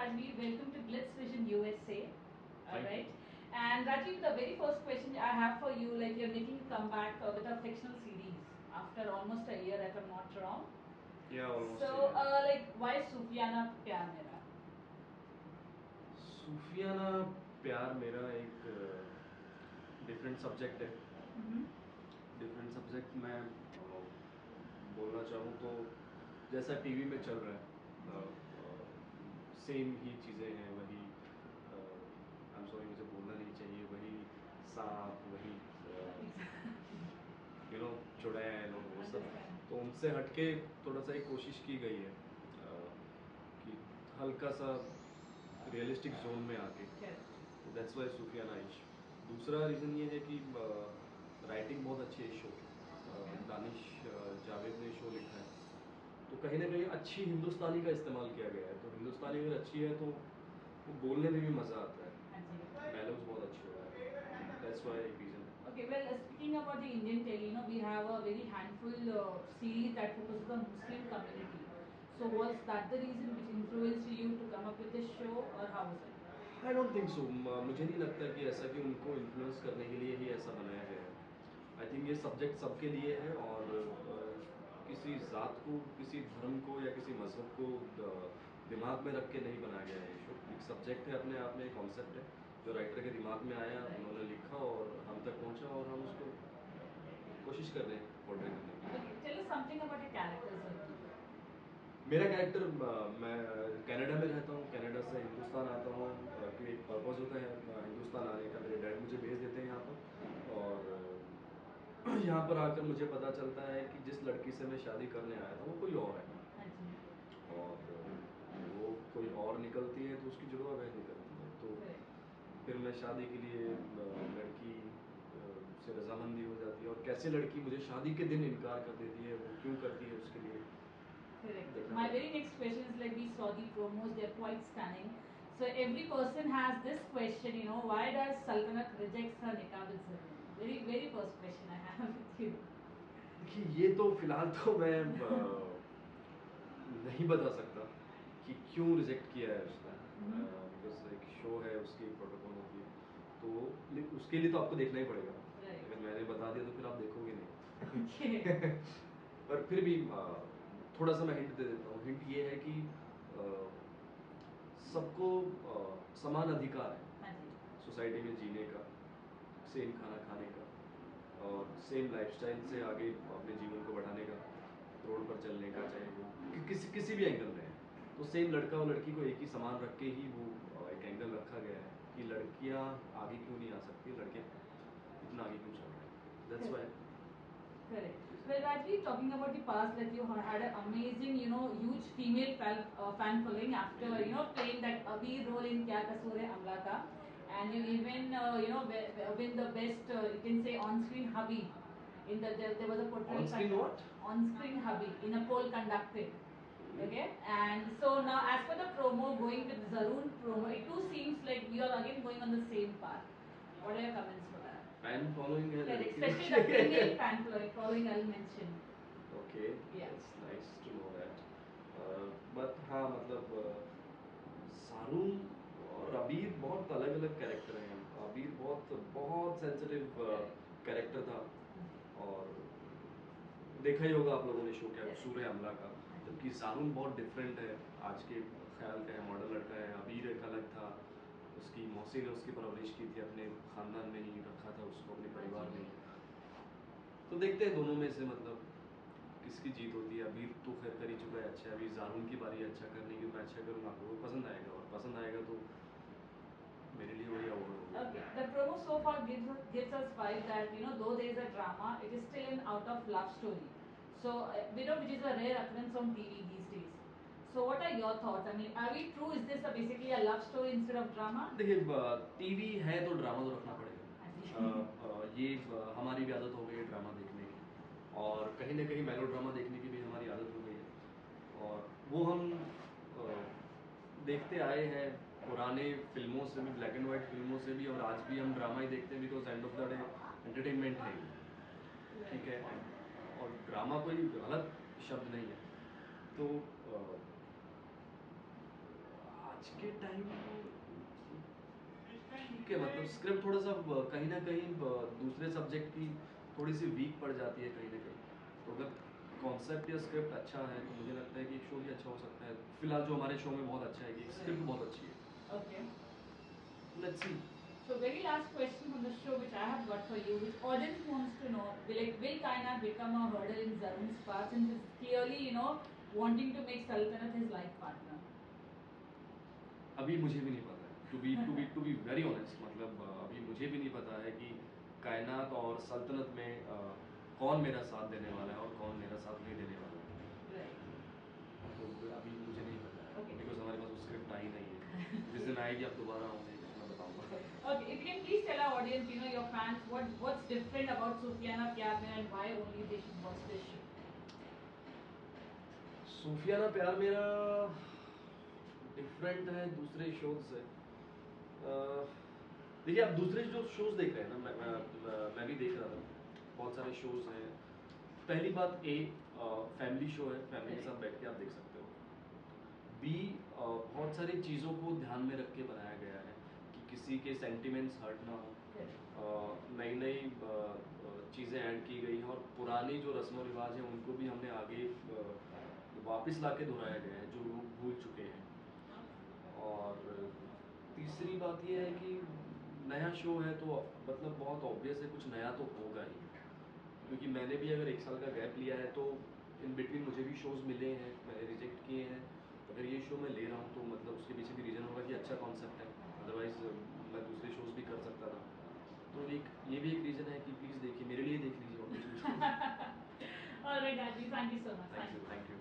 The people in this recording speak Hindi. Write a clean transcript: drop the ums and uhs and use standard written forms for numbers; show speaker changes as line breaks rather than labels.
Rajveer. Welcome to Glitz Vision USA.
Thank
Alright.
you.
And Rajveer, the very first question I have for you, like you're making a comeback with a fictional series after almost a year, if I'm not wrong.
Yeah, almost.
So, like, why Sufiana Pyar Mera?
सूफियाना प्यार मेरा एक डिफरेंट सब्जेक्ट है. डिफरेंट सब्जेक्ट मैं बोलना चाहूँ तो जैसा टीवी में चल रहा है सेम ही चीज़ें हैं. वही आई एम सॉरी मुझे बोलना नहीं चाहिए. वही सांप, वही चुड़ैल और वो सब. तो उनसे हटके थोड़ा सा एक कोशिश की गई है कि हल्का सा रियलिस्टिक जोन में आके. दैट्स वाई सूफियाना इश. दूसरा रीज़न ये है कि राइटिंग बहुत अच्छी है इस शो की. दानिश जावेद ने शो लिखा है तो कहीं ना कहीं अच्छी हिंदुस्तानी का इस्तेमाल किया गया है. तो हिंदुस्तानी अगर अच्छी है तो वो बोलने में भी मज़ा आता है. डायलॉग्स बहुत अच्छे हो रहे हैं. दैट्स वाई एक reason.
Okay, well, speaking about the Indian tele, we have a very handful series that focuses on Muslim community. So was that the reason which influenced you to come up with this show, or how was it?
I don't think so. मुझे नहीं लगता कि ऐसा कि उनको इन्फ्लुएंस करने के लिए ही ऐसा बनाया गया है. आई थिंक ये सब्जेक्ट सबके लिए है और किसी ज़ात को, किसी धर्म को या किसी मज़हब को दिमाग में रख के नहीं बनाया गया है. शो एक सब्जेक्ट है, अपने आप में एक कॉन्सेप्ट है जो राइटर के दिमाग में आया, उन्होंने लिखा और हम तक पहुंचा और हम उसको कोशिश कर रहे हैं पोर्ट्रे करने की.
Okay, tell us something about your characters.
मेरा कैरेक्टर, मैं कनाडा में रहता हूँ. कनाडा से हिंदुस्तान आता हूँ कि एक पर्पज़ होता है हिंदुस्तान आने का. मेरे डैड मुझे भेज देते हैं यहाँ पर और यहाँ पर आकर मुझे पता चलता है कि जिस लड़की से मैं शादी करने आया था वो कोई और है और वो कोई और निकलती है तो उसकी जुड़वा बहन निकलती है. तो फिर मैं शादी के लिए लड़की से रजामंदी हो जाती है और कैसे लड़की मुझे शादी के दिन इनकार कर देती है, वो क्यों करती है उसके लिए.
Correct. My very next question is like we saw the promos, they're quite stunning. So every person has this question, why does Saltanat rejects her nikah with Zareen? Very, very first question I have with you.
देखिए ये तो फिलहाल तो मैं नहीं बता सकता कि क्यों रिजेक्ट किया है उसने. बिकॉज एक शो है, उसकी एक प्रोटोकॉल होती है तो उसके लिए तो आपको देखना ही पड़ेगा. अगर मैंने बता दिया तो फिर आप देखोगे नहीं. पर फिर भी थोड़ा सा मैं हिंट दे देता हूँ. हिंट ये है कि सबको समान अधिकार है सोसाइटी में जीने का, सेम खाना खाने का और सेम लाइफस्टाइल से आगे अपने जीवन को बढ़ाने का, रोड पर चलने का, चाहे वो किसी भी एंगल में है. तो सेम लड़का और लड़की को एक ही समान रख के ही वो एक एंगल रखा गया है कि लड़कियां आगे क्यों नहीं आ सकती, लड़के इतना आगे क्यों चल रहे हैं. That's why.
Correct. Well, Rajvi, talking about the past, like you had an amazing, huge female fan following after, playing that Abhi role in Kya Kasoor Hai Amla Ka, and you even, win the best, you can say, on-screen hubby. There was a portrait.
On-screen what?
On-screen hubby in a poll conducted. Okay, and so now as per the promo, going with Zaroon promo, it too seems like you are again going on the same path. What are your comments for that?
Fan following है.
Correct, especially the female fan following I'll mention.
Okay,
Yeah.
it's nice to know that. But हाँ मतलब सारून और अबीर बहुत अलग अलग कैरेक्टर हैं. अबीर बहुत सेंसिटिव कैरेक्टर था और देखा ही होगा आप लोगों ने शो क्या कसूर है अमला का. जबकि सारून बहुत डिफरेंट है, आज के ख्याल का है, मॉडल लड़का है. अबीर एक अलग था, उसकी मौसी ने उसकी परवरिश की थी, अपने खानदान में ही रखा था उसको, अपने परिवार में ही. तो देखते हैं दोनों में से मतलब किसकी जीत होती है. अबीर तो खैर कर ही चुका है अच्छा. अभी जारून की बारी है अच्छा करने की. मैं अच्छा करूँगा, आपको पसंद आएगा और पसंद आएगा तो मेरे लिए वही अवार्ड होगा.
Okay, the promo so far gives us vibe that though there is a drama, it is still an out of love story. So which is a rare occurrence on TV these days. So what are your thoughts? I mean, are we true? Is this basically a love story instead of drama?
देखिए टीवी है तो ड्रामा तो रखना पड़ेगा. ये हमारी भी आदत हो गई है ड्रामा देखने की और कहीं ना कहीं मेलो ड्रामा देखने की भी हमारी आदत हो गई है और वो हम देखते आए हैं पुराने फिल्मों से भी, ब्लैक एंड वाइट फिल्मों से भी, और आज भी हम ड्रामा ही देखते हैं because end of the day entertainment है ही. ठीक है, और ड्रामा कोई गलत शब्द नहीं है. तो आज के टाइम ठीक है, मतलब स्क्रिप्ट थोड़ा सा कहीं ना कहीं दूसरे सब्जेक्ट की थोड़ी सी वीक पड़ जाती है कहीं ना कहीं। तो अगर कॉन्सेप्ट या स्क्रिप्ट अच्छा है तो मुझे लगता है कि एक शो भी अच्छा हो सकता है। फिलहाल जो हमारे शो में बहुत अच्छा है कि स्क्रिप्ट बहुत अच्छी है।
Okay.
Let's see.
So very last question from the show which I have got for you, which audience wants to know, will Kainat become a hurdle in Zarun's path since he's clearly, wanting to make Sultanat his life partner?
अभी मुझे भी नहीं पता है, टू बी वेरी ऑनेस्ट, मतलब अभी मुझे भी नहीं पता है कि कायनात और सल्तनत में कौन मेरा साथ देने वाला है और कौन मेरा साथ नहीं देने वाला है।
Right.
तो अभी मुझे नहीं पता है,
Okay.
बिकॉज हमारे पास वो स्क्रिप्ट आई नहीं है। जिस दिन आएगी आप दोबारा आऊँगी तो मैं बताऊँगा।
Okay, if you can please tell our audience, your fans, what's different about Sufiana Pyar Mera and why only they should watch this show.
सूफियाना प्यार मेरा डिफरेंट है दूसरे शोज से। देखिए, आप दूसरे जो शोज देख रहे हैं ना, मैं भी देख रहा था, बहुत सारे शोज हैं। पहली बात फैमिली शो है, फैमिली के साथ बैठ के आप देख सकते हो। बी बहुत सारी चीज़ों को ध्यान में रख के बनाया गया है कि किसी के सेंटिमेंट्स हर्ट ना हो। नई नई चीज़ें ऐड की गई हैं और पुरानी जो रस्म रिवाज हैं उनको भी हमने आगे वापस ला के दोहराया गया है जो लोग भूल चुके हैं। और तीसरी बात यह है कि नया शो है तो मतलब बहुत ऑब्वियस है कुछ नया तो होगा ही, क्योंकि मैंने भी अगर 1 साल का गैप लिया है तो इन बिटवीन मुझे भी शोज़ मिले हैं, मैंने रिजेक्ट किए हैं। अगर ये शो मैं ले रहा हूँ तो मतलब उसके पीछे भी रीज़न होगा कि अच्छा कॉन्सेप्ट है, अदरवाइज़ मैं दूसरे शोज़ भी कर सकता था। तो ये भी एक रीज़न है कि प्लीज़ देखिए, मेरे लिए देख लीजिए।
All right, Daddy, thank you so much.
Thank you.